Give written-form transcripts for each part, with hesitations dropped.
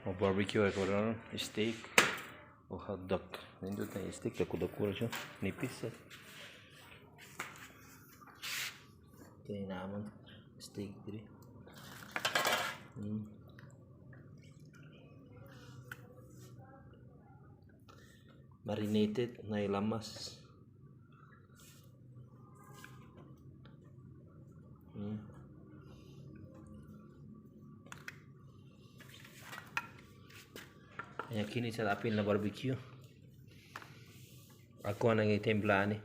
Barbecue ako ron, steak o hotdog. Nindot na steak, dako-dako siya, nipis. Ito yung naman, steak diri. Marinated na ilamas. Ayan, kini sa apil na barbecue. Ako ang nangitimpla ni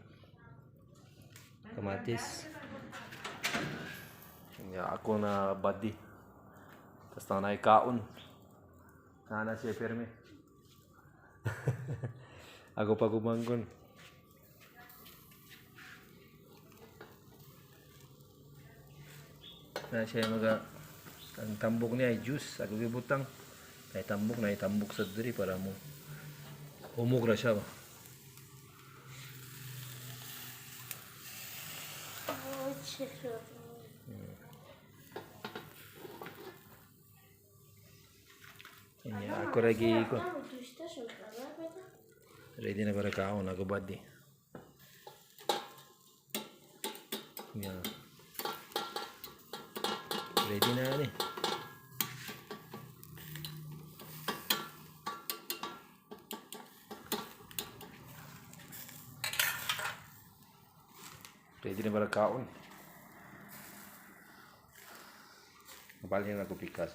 kamatis. Ayan, ako na body. Tapos na naikaon. Sana siya perme. Ako pa gumanggon. Na siya ang tambok niya ay juice. Ako gibutang. Naitambok sa diri para mo umog na siya ba. Ako lagi ko. Ready na para kaon ako badi. Ready na ni. Ready na para kaon. Balik na ako pikas.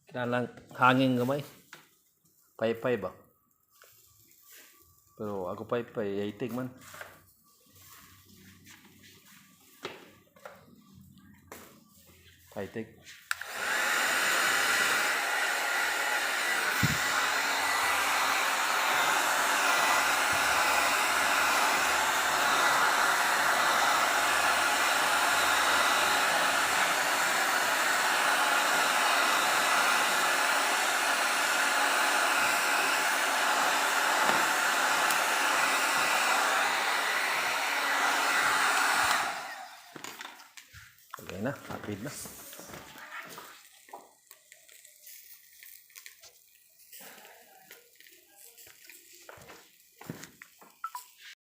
Kailangan hangin gamay. Pay-pay ba? Pero ako pay-pay, itig man. Itig. Okay na, hapid na.